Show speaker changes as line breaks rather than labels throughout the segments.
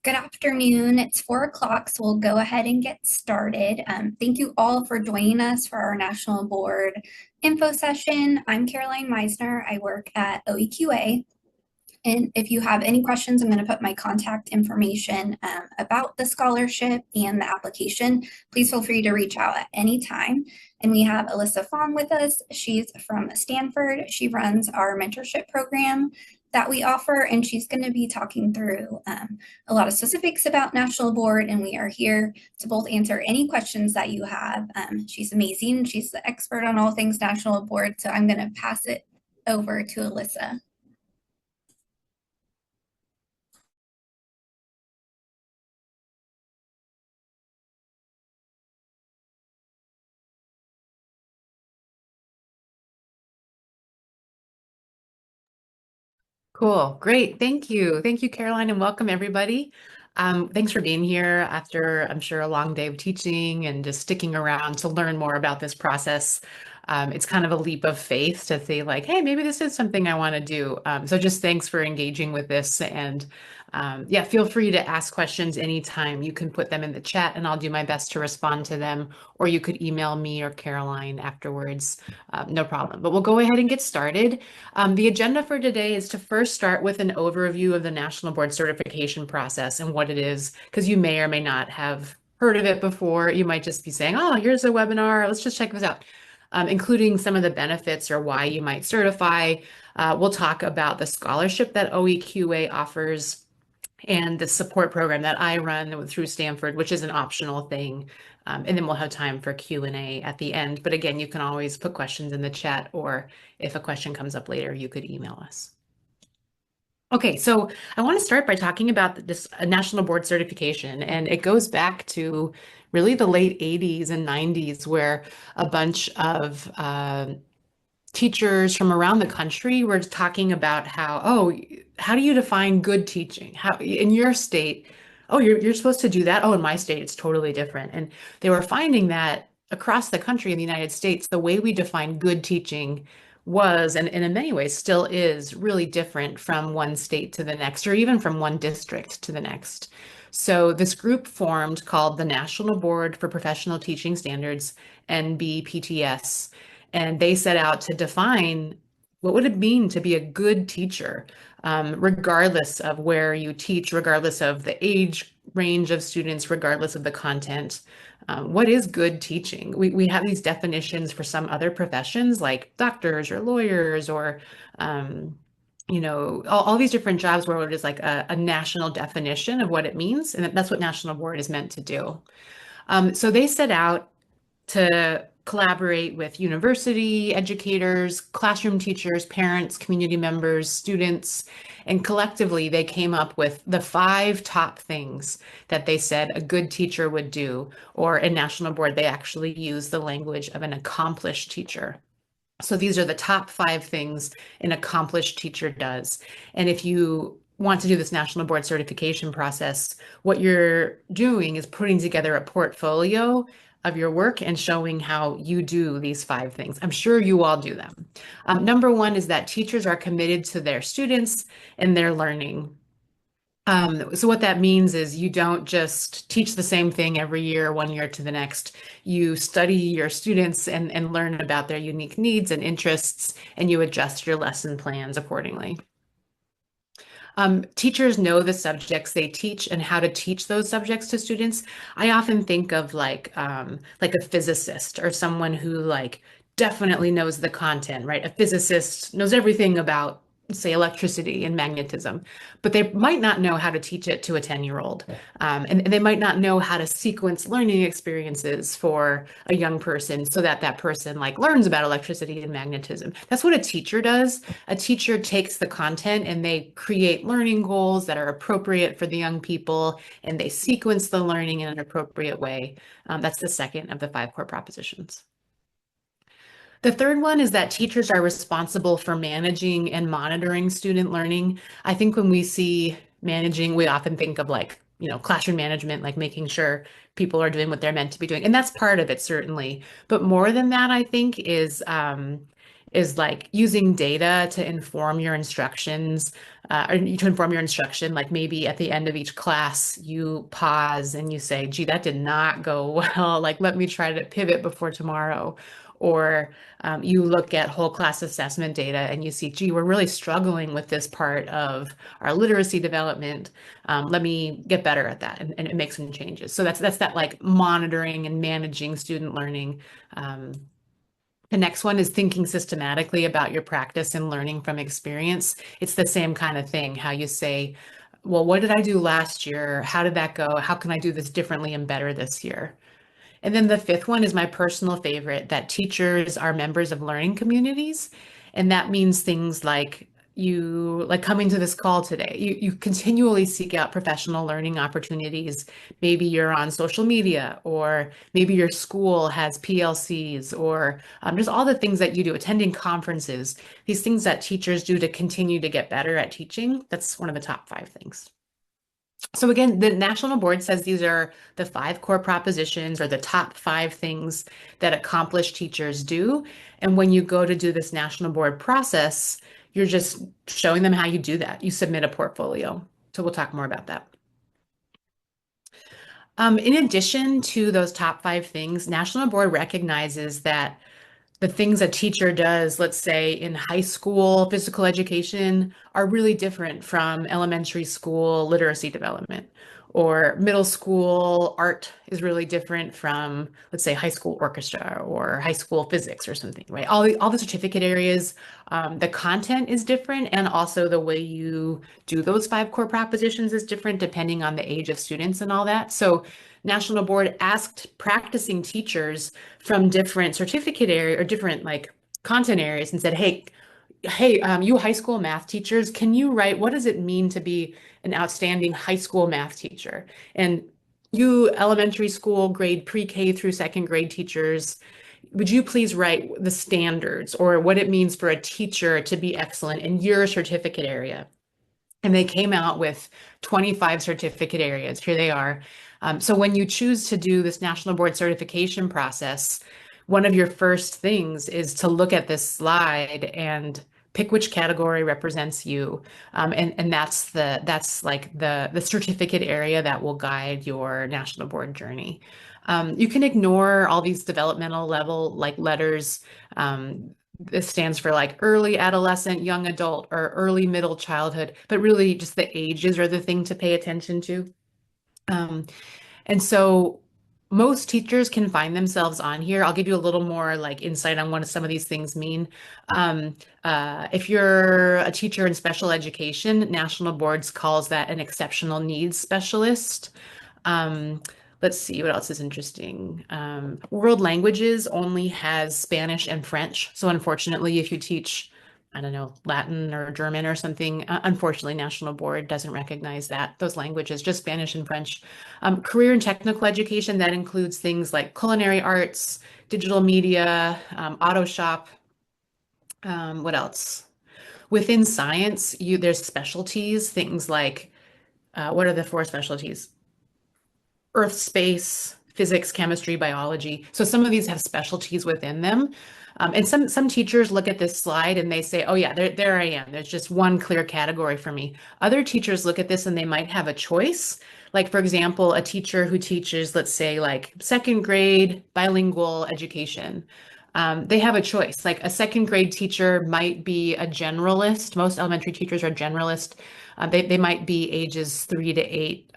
Good afternoon. It's 4 o'clock, so we'll go ahead and get started. Thank you all for joining us for our National Board info session. I'm Caroline Meisner. I work at OEQA. And if you have any questions, I'm going to put my contact information about the scholarship and the application. Please feel free to reach out at any time. And we have Alyssa Fong with us. She's from Stanford. She runs our mentorship program that we offer, and she's going to be talking through a lot of specifics about National Board, and we are here to both answer any questions that you have. She's amazing. She's the expert on all things National Board, so I'm going to pass it over to Alyssa.
Cool. Great. Thank you. Thank you, Caroline, and welcome everybody. Thanks for being here after, I'm sure, a long day of teaching and just sticking around to learn more about this process. It's kind of a leap of faith to say like, hey, maybe this is something I want to do. So just thanks for engaging with this. And yeah, feel free to ask questions anytime. You can put them in the chat and I'll do my best to respond to them, or you could email me or Caroline afterwards. No problem. But we'll go ahead and get started. The agenda for today is to first start with an overview of the National Board certification process and what it is, because you may or may not have heard of it before. You might just be saying, oh, here's a webinar. Let's just check this out, including some of the benefits or why you might certify. We'll talk about the scholarship that OEQA offers and the support program that I run through Stanford, which is an optional thing. And then we'll have time for Q&A at the end. But again, you can always put questions in the chat, or if a question comes up later, you could email us. Okay, so I want to start by talking about this National Board certification, and it goes back to really the late 80s and 90s, where a bunch of teachers from around the country were talking about how do you define good teaching? How in your state, oh, you're supposed to do that. Oh, in my state, it's totally different. And they were finding that across the country in the United States, the way we define good teaching was, and in many ways still is, really different from one state to the next, or even from one district to the next. So this group formed called the National Board for Professional Teaching Standards, NBPTS, and they set out to define what would it mean to be a good teacher, regardless of where you teach, regardless of the age range of students, regardless of the content. What is good teaching? We have these definitions for some other professions like doctors or lawyers or all these different jobs where it is like a national definition of what it means. And that's what National Board is meant to do. So they set out to collaborate with university educators, classroom teachers, parents, community members, students, and collectively they came up with the 5 top things that they said a good teacher would do, or in National Board, they actually use the language of an accomplished teacher. So these are the top 5 things an accomplished teacher does. And if you want to do this National Board certification process, what you're doing is putting together a portfolio of your work and showing how you do these 5 things. I'm sure you all do them. Number 1 is that teachers are committed to their students and their learning. So what that means is you don't just teach the same thing every year, one year to the next. You study your students and learn about their unique needs and interests, and you adjust your lesson plans accordingly. Teachers know the subjects they teach and how to teach those subjects to students. I often think of like a physicist or someone who like definitely knows the content, right? A physicist knows everything about, say, electricity and magnetism, but they might not know how to teach it to a 10-year-old. And they might not know how to sequence learning experiences for a young person so that that person like learns about electricity and magnetism. That's what a teacher does. A teacher takes the content and they create learning goals that are appropriate for the young people, and they sequence the learning in an appropriate way. That's the second of the 5 core propositions. The third one is that teachers are responsible for managing and monitoring student learning. I think when we see managing, we often think of like, classroom management, like making sure people are doing what they're meant to be doing. And that's part of it, certainly. But more than that, I think, is like using data to inform your instructions, or to inform your instruction. Like maybe at the end of each class, you pause and you say, gee, that did not go well. Like, let me try to pivot before tomorrow. Or you look at whole class assessment data and you see, gee, we're really struggling with this part of our literacy development. Let me get better at that and make some changes. So that's that like monitoring and managing student learning. Um, the next one is thinking systematically about your practice and learning from experience. It's the same kind of thing, how you say, well, what did I do last year? How did that go? How can I do this differently and better this year? And then the fifth one is my personal favorite, that teachers are members of learning communities. And that means things like you like coming to this call today. You continually seek out professional learning opportunities. Maybe you're on social media, or maybe your school has PLCs, or just all the things that you do, attending conferences, these things that teachers do to continue to get better at teaching. That's one of the top five things. So again, the National Board says these are the five core propositions, or the top five things that accomplished teachers do. And when you go to do this National Board process, you're just showing them how you do that. You submit a portfolio. So we'll talk more about that. In addition to those top five things, National Board recognizes that the things a teacher does, let's say in high school physical education, are really different from elementary school literacy development. Or middle school art is really different from, let's say, high school orchestra or high school physics or something, right? All the certificate areas, the content is different, and also the way you do those five core propositions is different depending on the age of students and all that. So National Board asked practicing teachers from different certificate area or different like content areas and said, you high school math teachers, can you write, what does it mean to be an outstanding high school math teacher? And you elementary school grade pre-K through second grade teachers, would you please write the standards or what it means for a teacher to be excellent in your certificate area? And they came out with 25 certificate areas. Here they are. So when you choose to do this National Board certification process, one of your first things is to look at this slide and pick which category represents you. And that's like the certificate area that will guide your National Board journey. You can ignore all these developmental level like letters. This stands for like early adolescent, young adult, or early middle childhood, but really just the ages are the thing to pay attention to. Um, and so most teachers can find themselves on here. I'll give you a little more like insight on what some of these things mean. Um, if you're a teacher in special education, National Boards calls that an exceptional needs specialist. Um, let's see, what else is interesting? World Languages only has Spanish and French. So unfortunately, if you teach, I don't know, Latin or German or something, unfortunately, National Board doesn't recognize those languages, just Spanish and French. Career and technical education, that includes things like culinary arts, digital media, auto shop. What else? Within science, there's specialties, things like, what are the four specialties? Earth, space, physics, chemistry, biology. So some of these have specialties within them. And some teachers look at this slide and they say, oh yeah, there I am. There's just one clear category for me. Other teachers look at this and they might have a choice. Like for example, a teacher who teaches, let's say like second grade bilingual education. They have a choice. Like a second grade teacher might be a generalist. Most elementary teachers are generalist. They might be ages 3 to 8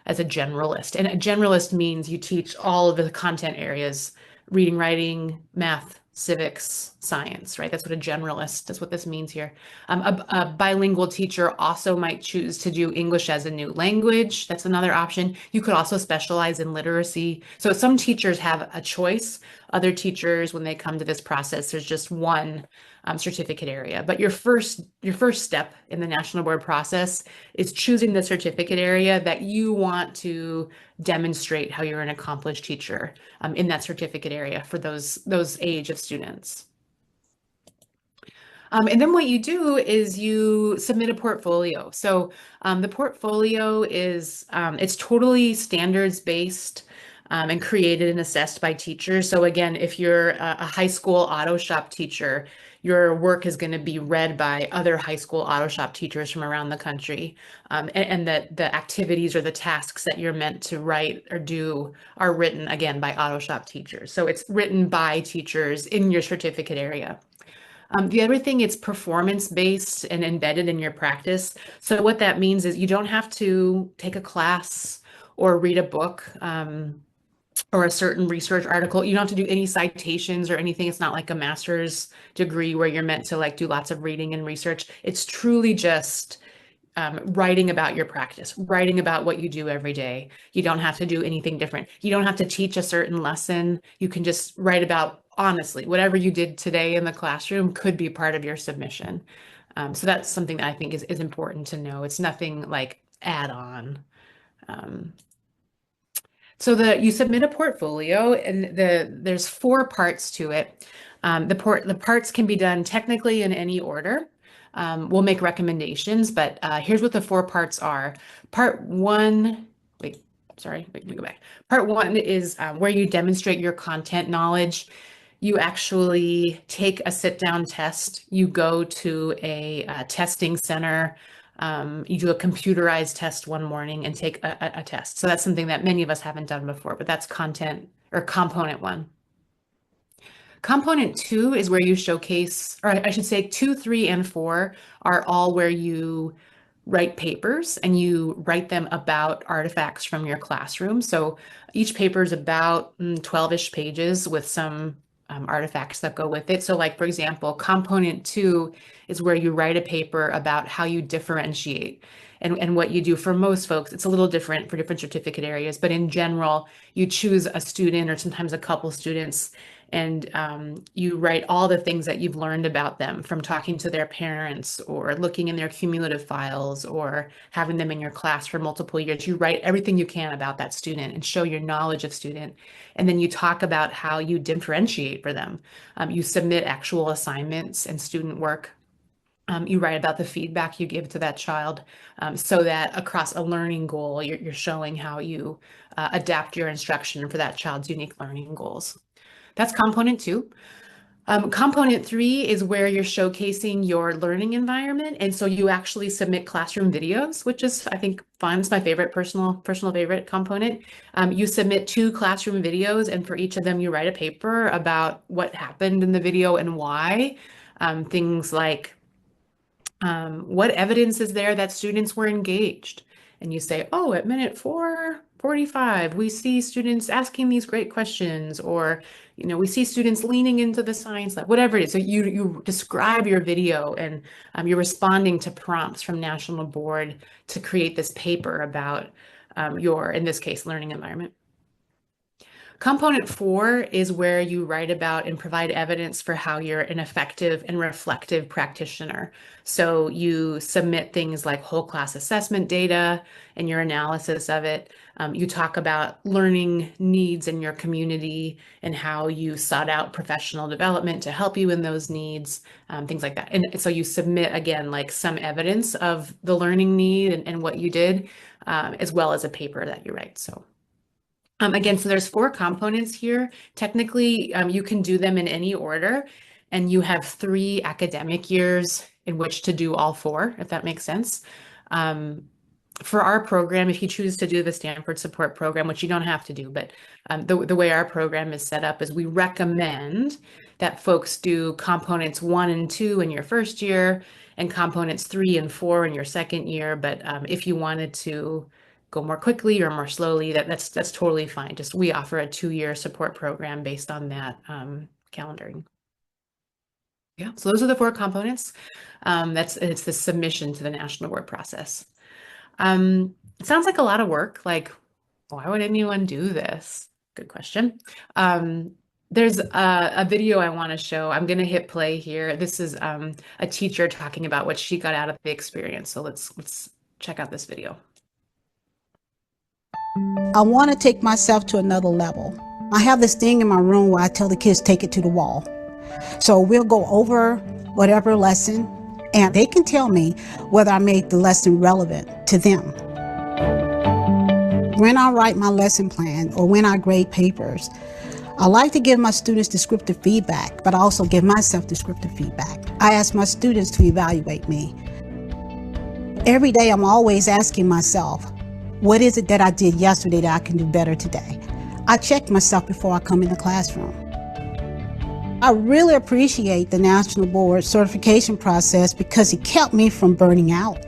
as a generalist. And a generalist means you teach all of the content areas, reading, writing, math, civics, science, right? That's what a generalist, that's what this means here. A bilingual teacher also might choose to do English as a new language. That's another option. You could also specialize in literacy. So some teachers have a choice. Other teachers, when they come to this process, there's just one certificate area. But your first step in the National Board process is choosing the certificate area that you want to demonstrate how you're an accomplished teacher in that certificate area for those age of students. And then what you do is you submit a portfolio. So the portfolio is it's totally standards based. and created and assessed by teachers. So again, if you're a high school auto shop teacher, your work is going to be read by other high school auto shop teachers from around the country, and that the activities or the tasks that you're meant to write or do are written again by auto shop teachers. So it's written by teachers in your certificate area. The other thing, it's performance based and embedded in your practice. So what that means is you don't have to take a class or read a book. Or a certain research article. You don't have to do any citations or anything. It's not like a master's degree where you're meant to like do lots of reading and research. It's truly just writing about your practice, writing about what you do every day. You don't have to do anything different. You don't have to teach a certain lesson. You can just write about, honestly, whatever you did today in the classroom could be part of your submission. So that's something that I think is important to know. It's nothing like add-on. So you submit a portfolio, and there's 4 parts to it. The parts can be done technically in any order. We'll make recommendations, but here's what the 4 parts are. Part one, wait, sorry, let me go back. Part one is where you demonstrate your content knowledge. You actually take a sit-down test. You go to a testing center. You do a computerized test one morning and take a test. So that's something that many of us haven't done before, but that's content or component 1. Component 2 is where you showcase, or I should say 2, 3, and 4 are all where you write papers and you write them about artifacts from your classroom. So each paper is about 12-ish pages with some artifacts that go with it. So like, for example, component 2 is where you write a paper about how you differentiate and what you do. For most folks, it's a little different for different certificate areas, but in general, you choose a student or sometimes a couple students, and you write all the things that you've learned about them from talking to their parents or looking in their cumulative files or having them in your class for multiple years. You write everything you can about that student and show your knowledge of student. And then you talk about how you differentiate for them. You submit actual assignments and student work. You write about the feedback you give to that child, so that across a learning goal, you're showing how you adapt your instruction for that child's unique learning goals. That's component 2. Component 3 is where you're showcasing your learning environment. And so you actually submit classroom videos, which is, I think, fun. It's my favorite personal favorite component. You submit 2 classroom videos, and for each of them, you write a paper about what happened in the video and why. Things like, what evidence is there that students were engaged? And you say, oh, at minute 4:45, we see students asking these great questions, or, we see students leaning into the science lab, whatever it is. So you describe your video, and you're responding to prompts from National Board to create this paper about your, in this case, learning environment. Component 4 is where you write about and provide evidence for how you're an effective and reflective practitioner. So you submit things like whole class assessment data and your analysis of it. You talk about learning needs in your community and how you sought out professional development to help you in those needs, things like that. And so you submit, again, like some evidence of the learning need and what you did, as well as a paper that you write. So. Again, so there's 4 components here. Technically, you can do them in any order, and you have 3 academic years in which to do all 4, if that makes sense. For our program, if you choose to do the Stanford Support Program, which you don't have to do, but the way our program is set up is we recommend that folks do components 1 and 2 in your first year and components 3 and 4 in your second year. But if you wanted to go more quickly or more slowly, that's totally fine. Just we offer a 2-year support program based on that calendaring. Yeah, so those are the 4 components. It's the submission to the National Award process. It sounds like a lot of work. Like, why would anyone do this? Good question. There's a video I want to show. I'm going to hit play here. This is a teacher talking about what she got out of the experience. So let's check out this video.
I want to take myself to another level. I have this thing in my room where I tell the kids, take it to the wall. So we'll go over whatever lesson, and they can tell me whether I made the lesson relevant to them. When I write my lesson plan or when I grade papers, I like to give my students descriptive feedback, but I also give myself descriptive feedback. I ask my students to evaluate me. Every day I'm always asking myself, what is it that I did yesterday that I can do better today? I check myself before I come in the classroom. I really appreciate the National Board certification process because it kept me from burning out.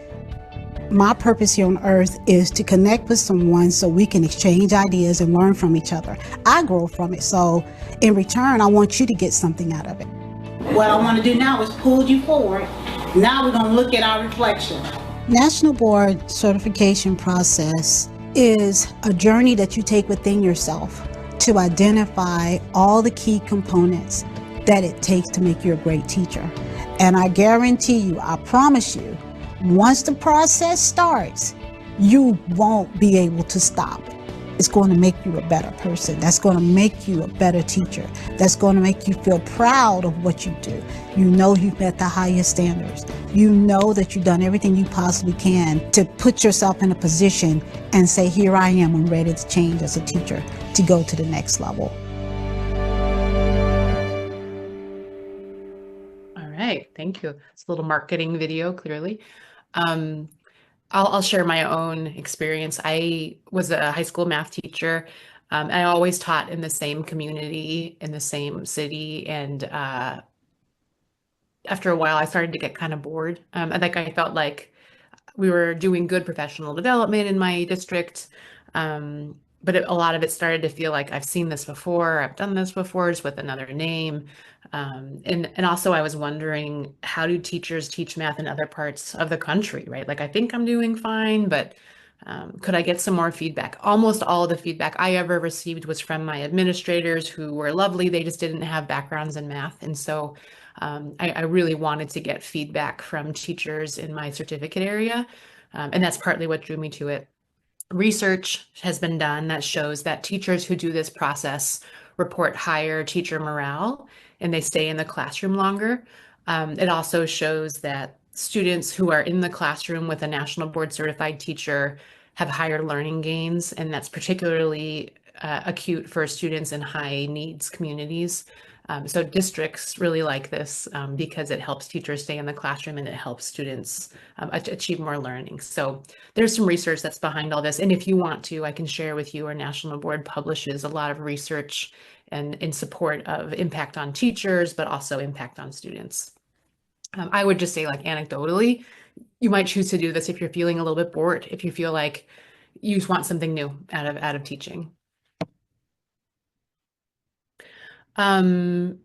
My purpose here on earth is to connect with someone so we can exchange ideas and learn from each other. I grow from it, so in return, I want you to get something out of it. What I want to do now is pull you forward. Now we're going to look at our reflection. National Board certification process is a journey that you take within yourself to identify all the key components that it takes to make you a great teacher. And I guarantee you, I promise you, once the process starts, you won't be able to stop. It's going to make you a better person. That's going to make you a better teacher. That's going to make you feel proud of what you do. You know you've met the highest standards. You know that you've done everything you possibly can to put yourself in a position and say, here I am, I'm ready to change as a teacher to go to the next level.
All right, thank you. It's a little marketing video, clearly. I'll share my own experience. I was a high school math teacher. I always taught in the same community, in the same city, and after a while, I started to get kind of bored. I felt like we were doing good professional development in my district, but a lot of it started to feel like I've seen this before, I've done this before, just with another name. And also I was wondering, how do teachers teach math in other parts of the country, right? Like, I think I'm doing fine, but could I get some more feedback? Almost all of the feedback I ever received was from my administrators, who were lovely. They just didn't have backgrounds in math. And so I really wanted to get feedback from teachers in my certificate area. And that's partly what drew me to it. Research has been done that shows that teachers who do this process report higher teacher morale and they stay in the classroom longer. It also shows that students who are in the classroom with a National Board certified teacher have higher learning gains, and that's particularly acute for students in high needs communities. So districts really like this because it helps teachers stay in the classroom and it helps students achieve more learning. So there's some research that's behind all this. And if you want to, I can share with you, our National Board publishes a lot of research and in support of impact on teachers, but also impact on students. I would just say, like, anecdotally, you might choose to do this if you're feeling a little bit bored, if you feel like you just want something new out of teaching. The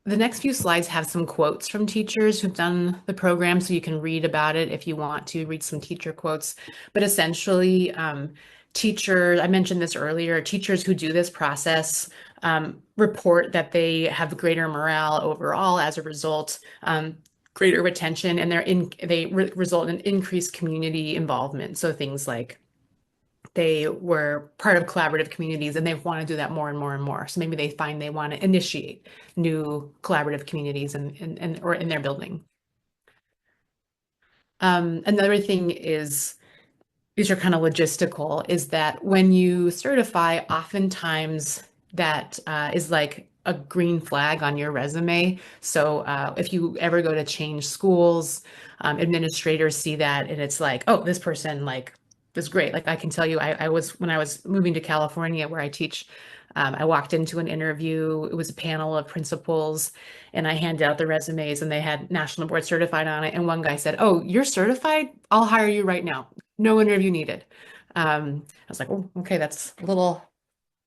next few slides have some quotes from teachers who've done the program, so you can read about it if you want to read some teacher quotes. But essentially, teachers, I mentioned this earlier, teachers who do this process report that they have greater morale overall as a result, greater retention, and they result in increased community involvement. So things like they were part of collaborative communities and they want to do that more and more and more. So maybe they find they want to initiate new collaborative communities or in their building. Another thing is, these are kind of logistical, is that when you certify, oftentimes that is like a green flag on your resume. So if you ever go to change schools, administrators see that and it's like, oh, this person like was great. Like, I can tell you, when I was moving to California where I teach, I walked into an interview. It was a panel of principals and I handed out the resumes and they had National Board certified on it. And one guy said, oh, you're certified? I'll hire you right now. No interview needed. I was like, oh, okay, that's a little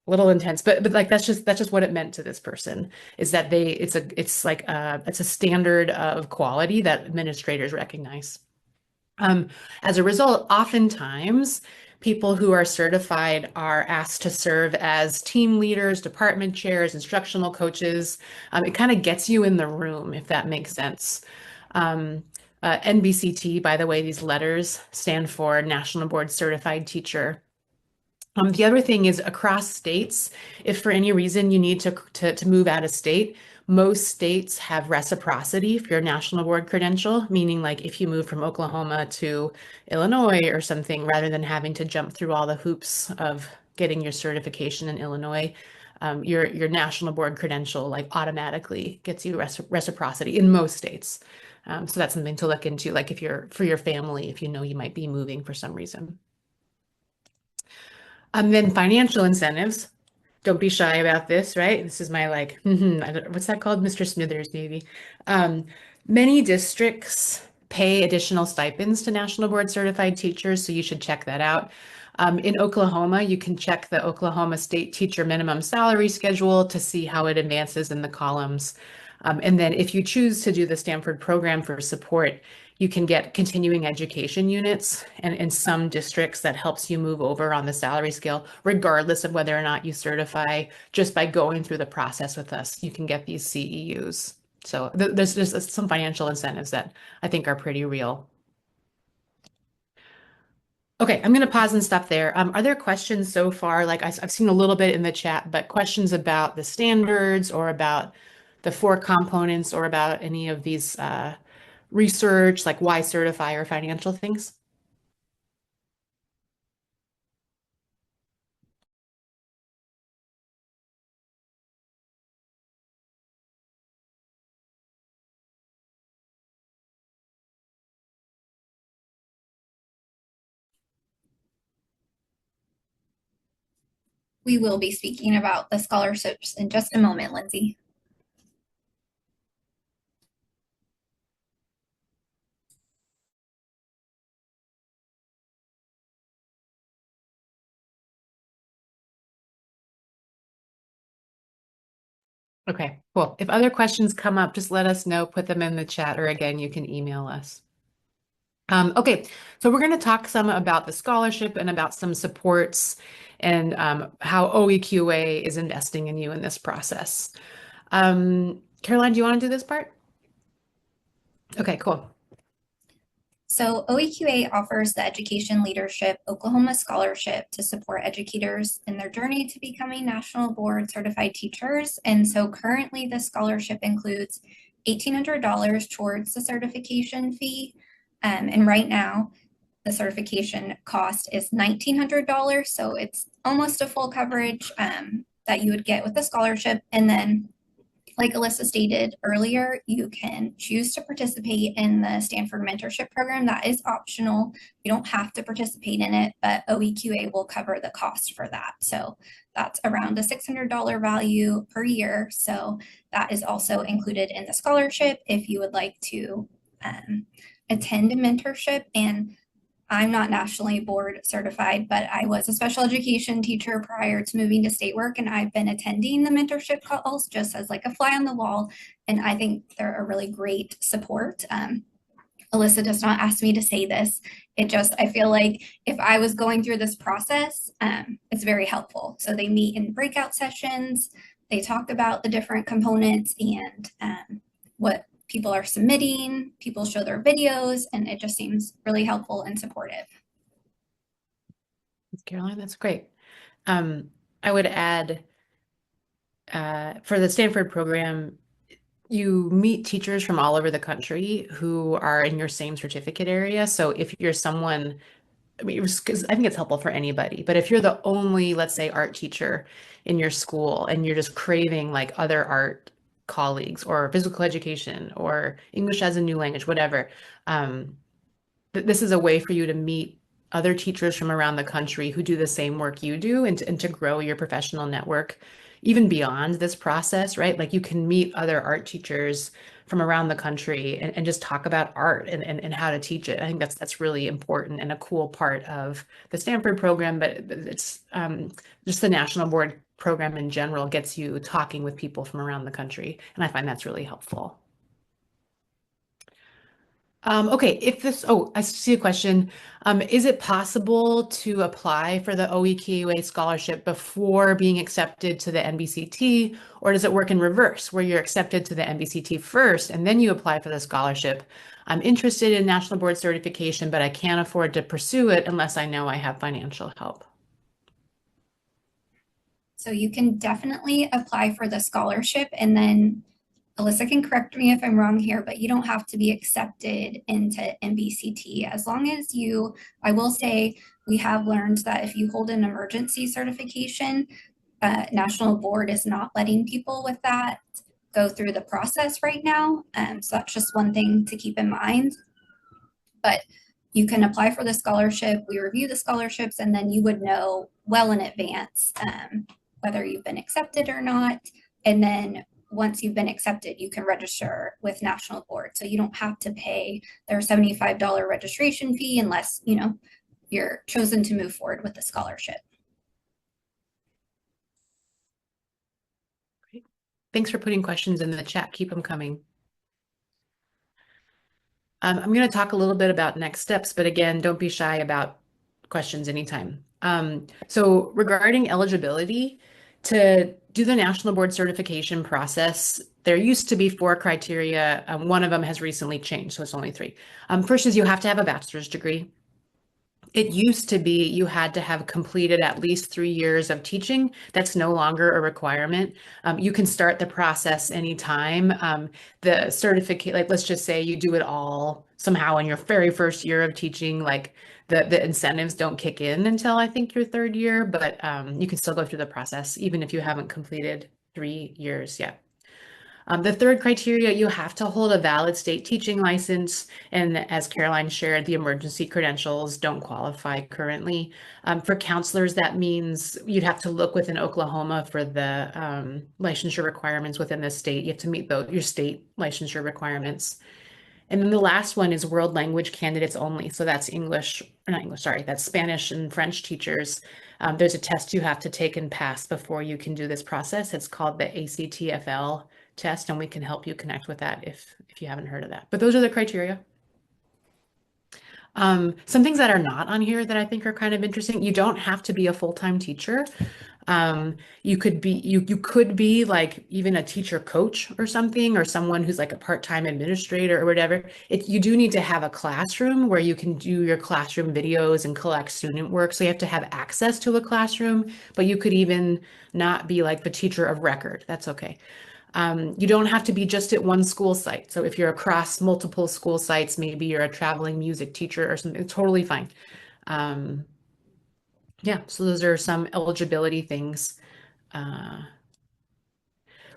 intense, but like that's just what it meant to this person, is that it's a standard of quality that administrators recognize. As a result, oftentimes people who are certified are asked to serve as team leaders, department chairs, instructional coaches. It kind of gets you in the room, if that makes sense. NBCT, by the way, these letters stand for National Board Certified Teacher. The other thing is, across states, if for any reason you need to move out of state, Most states have reciprocity for your national board credential, meaning like if you move from Oklahoma to Illinois or something, rather than having to jump through all the hoops of getting your certification in Illinois, your national board credential like automatically gets you reciprocity in most states. So that's something to look into, like if you're for your family, if you know you might be moving for some reason. Then financial incentives. Don't be shy about this, right? This is my like, what's that called? Mr. Smithers, maybe. Um, Many districts pay additional stipends to National Board Certified teachers, so you should check that out. In Oklahoma, you can check the Oklahoma State Teacher Minimum Salary Schedule to see how it advances in the columns. And then if you choose to do the Stanford Program for Support, you can get continuing education units, and in some districts that helps you move over on the salary scale, regardless of whether or not you certify. Just by going through the process with us, you can get these CEUs. So there's just some financial incentives that I think are pretty real. Okay, I'm going to pause and stop there. Are there questions so far? Like I've seen a little bit in the chat, but questions about the standards or about the four components or about any of these research, like why certify or financial things?
We will be speaking about the scholarships in just a moment, Lindsay.
Okay, cool. If other questions come up, just let us know, put them in the chat, or again, you can email us. Okay, so we're going to talk some about the scholarship and about some supports and how OEQA is investing in you in this process. Caroline, do you want to do this part? Okay, cool.
So OEQA offers the Education Leadership Oklahoma Scholarship to support educators in their journey to becoming National Board Certified teachers. And so currently the scholarship includes $1,800 towards the certification fee. And right now the certification cost is $1,900. So it's almost a full coverage that you would get with the scholarship. And then like Alyssa stated earlier, you can choose to participate in the Stanford Mentorship Program. That is optional. You don't have to participate in it, but OEQA will cover the cost for that. So that's around a $600 value per year. So that is also included in the scholarship if you would like to attend a mentorship. And I'm not nationally board certified, but I was a special education teacher prior to moving to state work, and I've been attending the mentorship calls just as like a fly on the wall, and I think they're a really great support. Alyssa does not ask me to say this. I feel like if I was going through this process, it's very helpful. So they meet in breakout sessions, they talk about the different components and what people are submitting, people show their videos, and it just seems really helpful and supportive.
Thanks, Caroline, that's great. I would add for the Stanford program, you meet teachers from all over the country who are in your same certificate area. So if you're someone, I mean, because I think it's helpful for anybody, but if you're the only, let's say, art teacher in your school and you're just craving like other art colleagues or physical education or English as a new language, whatever, this is a way for you to meet other teachers from around the country who do the same work you do and to grow your professional network even beyond this process, right? Like you can meet other art teachers from around the country and just talk about art and how to teach it. I think that's really important and a cool part of the Stanford program, but it's just the National Board program in general gets you talking with people from around the country. And I find that's really helpful. Okay, I see a question. Is it possible to apply for the OEQA scholarship before being accepted to the NBCT, or does it work in reverse, where you're accepted to the NBCT first and then you apply for the scholarship? I'm interested in National Board certification, but I can't afford to pursue it unless I know I have financial help.
So you can definitely apply for the scholarship and then Alyssa can correct me if I'm wrong here, but you don't have to be accepted into NBCT as long as you, I will say, we have learned that if you hold an emergency certification, National Board is not letting people with that go through the process right now. So that's just one thing to keep in mind. But you can apply for the scholarship. We review the scholarships, and then you would know well in advance whether you've been accepted or not. And then once you've been accepted, you can register with National Board. So you don't have to pay their $75 registration fee unless, you know, you're chosen to move forward with the scholarship.
Great. Thanks for putting questions in the chat. Keep them coming. I'm going to talk a little bit about next steps, but again, don't be shy about questions anytime. So regarding eligibility, to do the National Board certification process, there used to be 4 criteria. One of them has recently changed, so it's only 3. First is you have to have a bachelor's degree. It used to be you had to have completed at least 3 years of teaching. That's no longer a requirement. You can start the process anytime. The certificate, like let's just say you do it all somehow in your very first year of teaching, like the incentives don't kick in until I think your 3rd year, but you can still go through the process even if you haven't completed 3 years yet. The 3rd criteria, you have to hold a valid state teaching license. And as Caroline shared, the emergency credentials don't qualify currently. For counselors, that means you'd have to look within Oklahoma for the licensure requirements within the state. You have to meet your state licensure requirements. And then the last one is world language candidates only. So that's English, or not English, sorry, that's Spanish and French teachers. There's a test you have to take and pass before you can do this process. It's called the ACTFL test, and we can help you connect with that if you haven't heard of that. But those are the criteria. Some things that are not on here that I think are kind of interesting. You don't have to be a full-time teacher. You could be like even a teacher coach or something, or someone who's like a part-time administrator or whatever. You do need to have a classroom where you can do your classroom videos and collect student work. So you have to have access to a classroom, but you could even not be like the teacher of record. That's okay. You don't have to be just at one school site. So if you're across multiple school sites, maybe you're a traveling music teacher or something, it's totally fine. Yeah, so those are some eligibility things.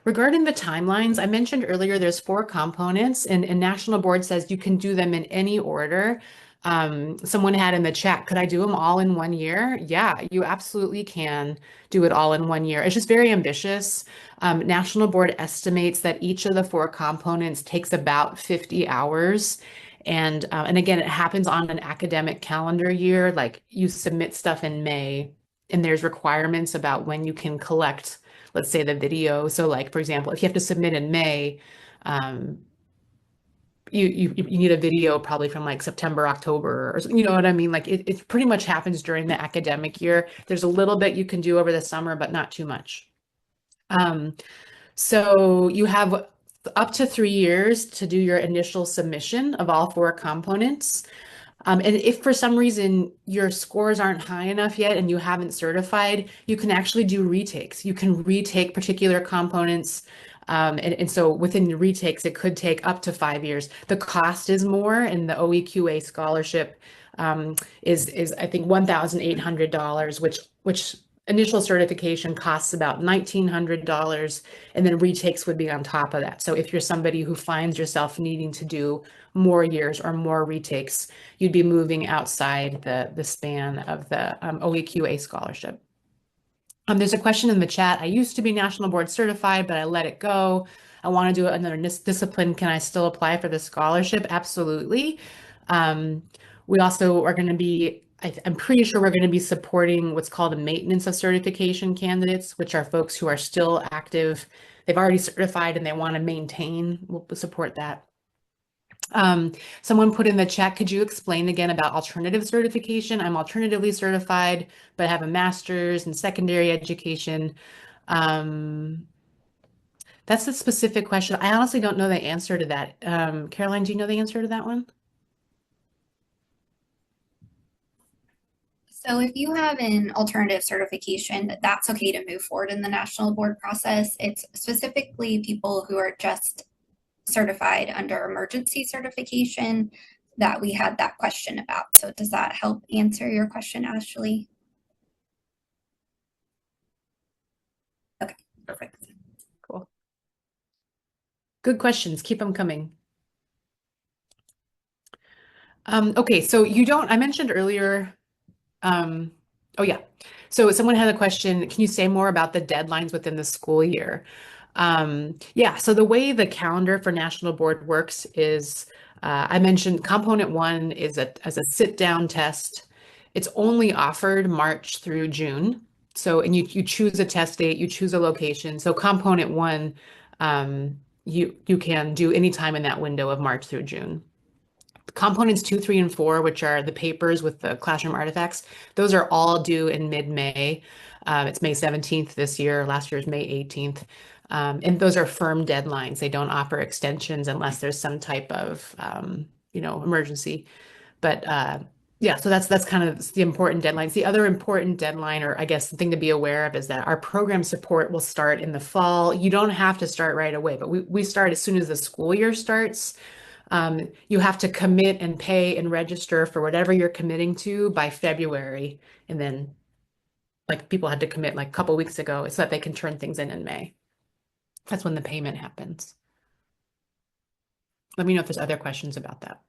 Regarding the timelines, I mentioned earlier there's 4 components, and National Board says you can do them in any order. Someone had in the chat, could I do them all in 1 year? Yeah, you absolutely can do it all in 1 year. It's just very ambitious. National Board estimates that each of the 4 components takes about 50 hours. And again, it happens on an academic calendar year. Like you submit stuff in May, and there's requirements about when you can collect, let's say, the video. So like, for example, if you have to submit in May, you need a video probably from like September, October, or you know what I mean? Like it pretty much happens during the academic year. There's a little bit you can do over the summer, but not too much. So you have up to 3 years to do your initial submission of all 4 components. And if for some reason your scores aren't high enough yet and you haven't certified, you can actually do retakes. You can retake particular components. And so within the retakes, it could take up to 5 years. The cost is more, and the OEQA scholarship is I think $1,800, which initial certification costs about $1,900, and then retakes would be on top of that. So if you're somebody who finds yourself needing to do more years or more retakes, you'd be moving outside the span of the OEQA scholarship. There's a question in the chat. I used to be National Board certified, but I let it go. I want to do another discipline. Can I still apply for the scholarship? Absolutely. We also are going to be, I'm pretty sure we're going to be supporting what's called a maintenance of certification candidates, which are folks who are still active. They've already certified and they want to maintain. We'll support that. Someone put in the chat, could you explain again about alternative certification? I'm alternatively certified, but I have a master's in secondary education. That's a specific question. I honestly don't know the answer to that. Caroline, do you know the answer to that one?
So if you have an alternative certification, that's okay to move forward in the national board process. It's specifically people who are just certified under emergency certification that we had that question about. So does that help answer your question, Ashley? Okay, perfect.
Cool. Good questions. Keep them coming. Okay, so I mentioned earlier, oh yeah. So someone had a question, can you say more about the deadlines within the school year? Yeah, so the way the calendar for National Board works is, I mentioned component one is as a sit-down test. It's only offered March through June. So, and you choose a test date, you choose a location. So component one, you can do any time in that window of March through June. Components 2, 3, and 4, which are the papers with the classroom artifacts, those are all due in mid-May. It's May 17th this year. Last year's May 18th. And those are firm deadlines. They don't offer extensions unless there's some type of, emergency. But yeah, so that's kind of the important deadlines. The other important deadline, or I guess the thing to be aware of, is that our program support will start in the fall. You don't have to start right away, but we start as soon as the school year starts. You have to commit and pay and register for whatever you're committing to by February. And then like people had to commit like a couple weeks ago so that they can turn things in May. That's when the payment happens. Let me know if there's other questions about that.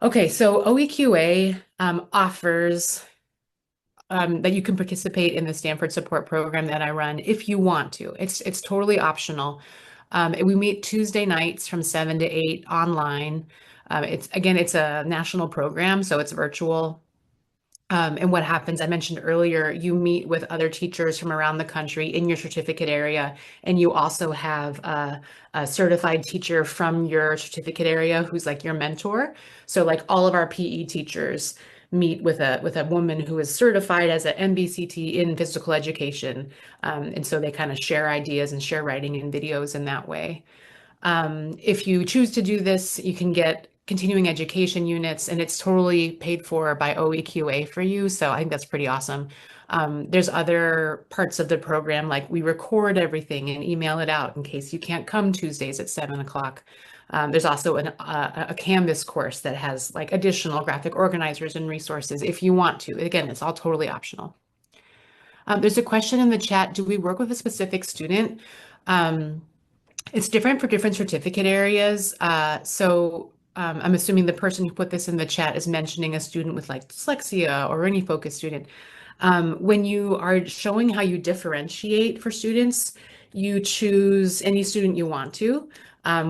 Okay, so OEQA offers that you can participate in the Stanford Support Program that I run if you want to. It's totally optional. We meet Tuesday nights from 7 to 8 online. It's a national program, so it's virtual. And what happens, I mentioned earlier, you meet with other teachers from around the country in your certificate area, and you also have a certified teacher from your certificate area who's like your mentor. So like all of our PE teachers meet with a woman who is certified as an NBCT in physical education. And so they kind of share ideas and share writing and videos in that way. If you choose to do this, you can get continuing education units, and it's totally paid for by OEQA for you. So I think that's pretty awesome. There's other parts of the program, like we record everything and email it out in case you can't come Tuesdays at 7 o'clock. There's also a Canvas course that has like additional graphic organizers and resources if you want to. Again, it's all totally optional. There's a question in the chat, do we work with a specific student? It's different for different certificate areas. I'm assuming the person who put this in the chat is mentioning a student with like dyslexia or any focus student. When you are showing how you differentiate for students, you choose any student you want to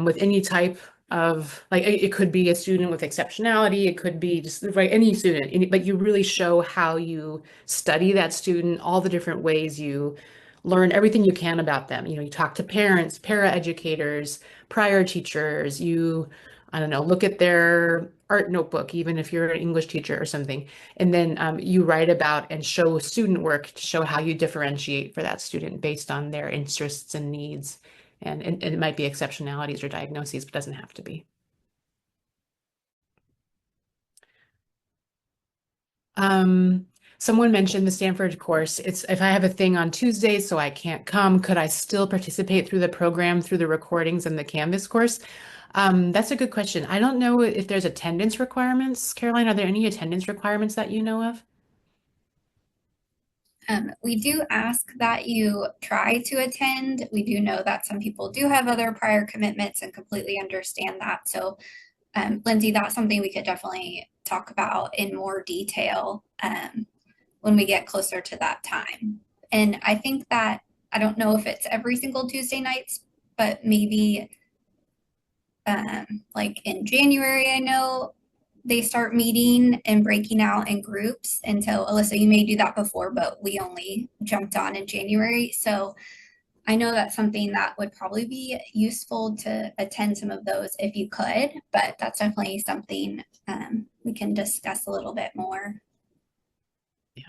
with any type of, like, it could be a student with exceptionality, it could be just right, any student, but you really show how you study that student, all the different ways you learn everything you can about them. You talk to parents, para-educators, prior teachers, I don't know, look at their art notebook, even if you're an English teacher or something. And then you write about and show student work to show how you differentiate for that student based on their interests and needs. And it might be exceptionalities or diagnoses, but doesn't have to be. Someone mentioned the Stanford course. It's if I have a thing on Tuesday, so I can't come, could I still participate through the program, through the recordings and the Canvas course? That's a good question. I don't know if there's attendance requirements. Caroline, are there any attendance requirements that you know of?
We do ask that you try to attend. We do know that some people do have other prior commitments and completely understand that. So, Lindsay, that's something we could definitely talk about in more detail when we get closer to that time. And I think that, I don't know if it's every single Tuesday nights, but maybe like in January, I know they start meeting and breaking out in groups. And so, Alyssa, you may do that before, but we only jumped on in January. So I know that's something that would probably be useful to attend some of those if you could, but that's definitely something we can discuss a little bit more.
Yeah.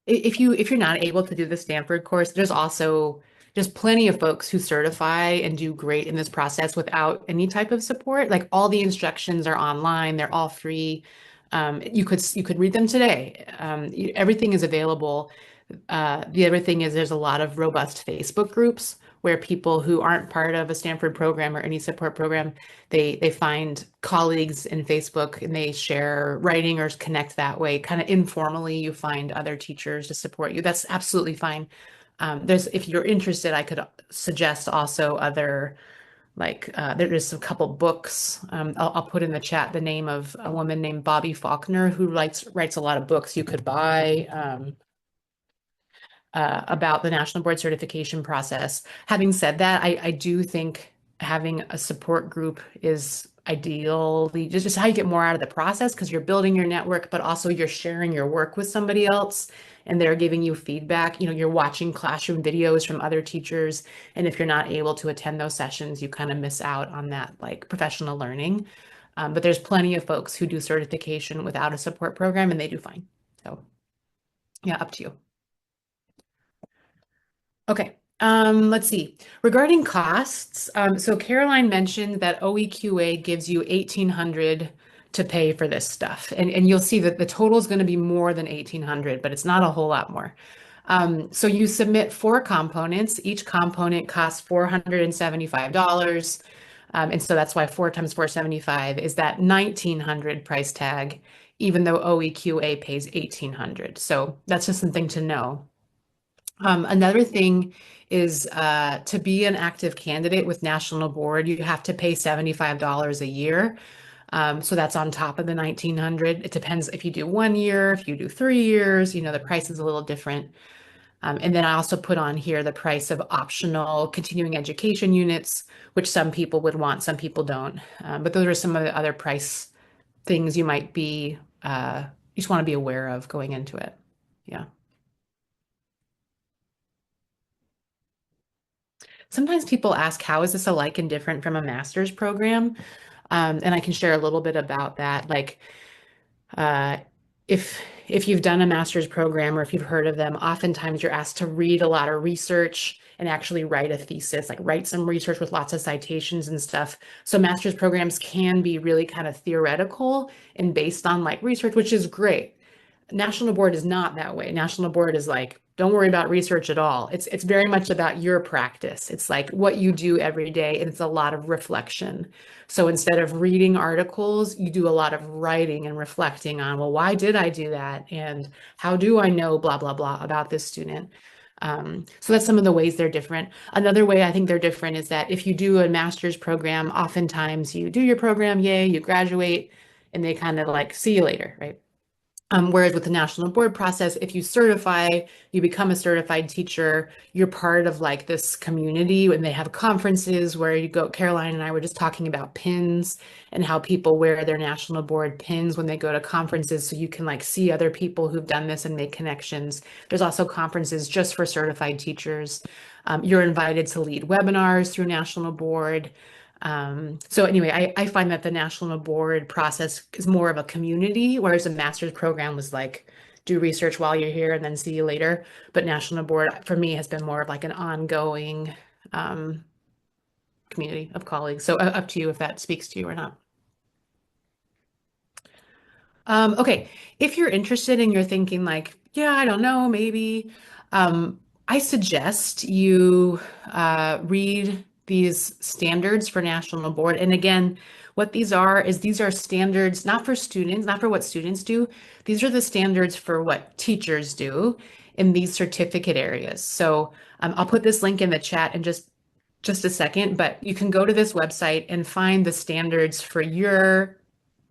If you're not able to do the Stanford course, there's also there's plenty of folks who certify and do great in this process without any type of support. Like all the instructions are online, they're all free. You could read them today. Everything is available. The other thing is there's a lot of robust Facebook groups where people who aren't part of a Stanford program or any support program, they find colleagues in Facebook and they share writing or connect that way. Kind of informally, you find other teachers to support you. That's absolutely fine. If you're interested, I could suggest also other there's a couple books. I'll put in the chat the name of a woman named Bobby Faulkner who writes a lot of books you could buy. About the national board certification process. Having said that, I do think having a support group is ideally just how you get more out of the process because you're building your network, but also you're sharing your work with somebody else and they're giving you feedback. You're watching classroom videos from other teachers. And if you're not able to attend those sessions, you kind of miss out on that like professional learning. But there's plenty of folks who do certification without a support program and they do fine. So yeah, up to you. Okay, let's see. Regarding costs, so Caroline mentioned that OEQA gives you 1,800 to pay for this stuff. And you'll see that the total is going to be more than 1,800, but it's not a whole lot more. So you submit 4 components. Each component costs $475. And so that's why 4 times 475 is that 1,900 price tag, even though OEQA pays 1,800. So that's just something to know. Another thing is to be an active candidate with National Board, you have to pay $75 a year. So that's on top of the 1,900. It depends if you do 1 year, if you do 3 years, the price is a little different. And then I also put on here the price of optional continuing education units, which some people would want, some people don't. But those are some of the other price things you might be, you just want to be aware of going into it. Yeah. Sometimes people ask, how is this alike and different from a master's program? And I can share a little bit about that. Like, uh, if you've done a master's program or if you've heard of them, oftentimes you're asked to read a lot of research and actually write a thesis, like write some research with lots of citations and stuff. So master's programs can be really kind of theoretical and based on like research, which is great. National Board is not that way. National Board is like, don't worry about research at all. It's very much about your practice. It's like what you do every day, and it's a lot of reflection. So instead of reading articles, you do a lot of writing and reflecting on, well, why did I do that? And how do I know blah, blah, blah about this student? So that's some of the ways they're different. Another way I think they're different is that if you do a master's program, oftentimes you do your program, yay, you graduate, and they kind of like, see you later, right? Whereas with the National Board process, if you certify, you become a certified teacher, you're part of like this community and they have conferences where you go. Caroline and I were just talking about pins and how people wear their National Board pins when they go to conferences. So you can like see other people who've done this and make connections. There's also conferences just for certified teachers. You're invited to lead webinars through National Board. So anyway, I find that the National Board process is more of a community, whereas a master's program was like, do research while you're here and then see you later. But National Board for me has been more of like an ongoing community of colleagues. So up to you if that speaks to you or not. Okay, if you're interested and you're thinking like, yeah, I don't know, maybe, I suggest you read these standards for National Board. And again, what these are is these are standards not for students, not for what students do. These are the standards for what teachers do in these certificate areas. So I'll put this link in the chat in just a second, but you can go to this website and find the standards for your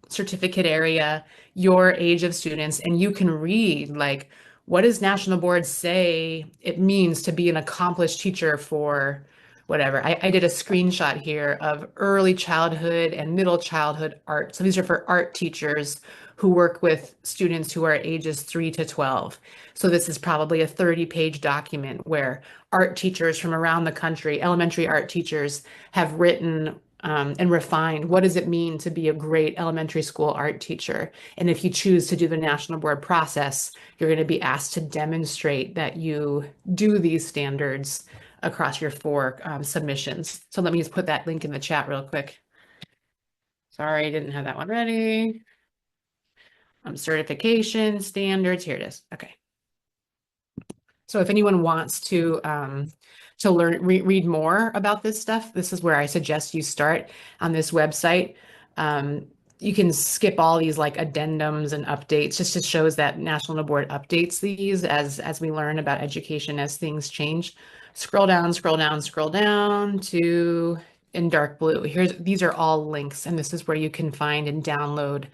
certificate area, your age of students, and you can read like, what does National Board say it means to be an accomplished teacher for whatever. I did a screenshot here of early childhood and middle childhood art. So these are for art teachers who work with students who are ages 3 to 12. So this is probably a 30-page document where art teachers from around the country, elementary art teachers, have written and refined what does it mean to be a great elementary school art teacher. And if you choose to do the National Board process, you're going to be asked to demonstrate that you do these standards across your 4 submissions. So let me just put that link in the chat real quick. Sorry, I didn't have that one ready. Certification standards, here it is. Okay. So if anyone wants to learn, read more about this stuff, this is where I suggest you start on this website. You can skip all these like addendums and updates, just to shows that National Board updates these as we learn about education as things change. Scroll down, scroll down, scroll down to in dark blue. These are all links, and this is where you can find and download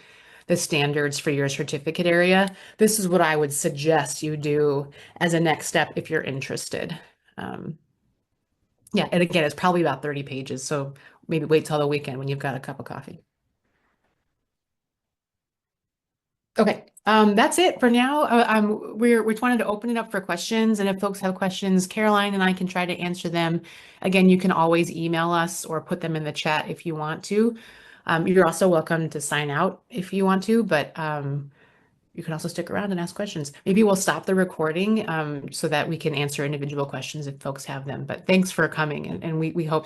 the standards for your certificate area. This is what I would suggest you do as a next step if you're interested. Yeah, and again, it's probably about 30 pages, so maybe wait till the weekend when you've got a cup of coffee. Okay, that's it for now. We wanted to open it up for questions, and if folks have questions, Caroline and I can try to answer them. Again, you can always email us or put them in the chat if you want to. You're also welcome to sign out if you want to, but you can also stick around and ask questions. Maybe we'll stop the recording so that we can answer individual questions if folks have them. But thanks for coming, and we hope to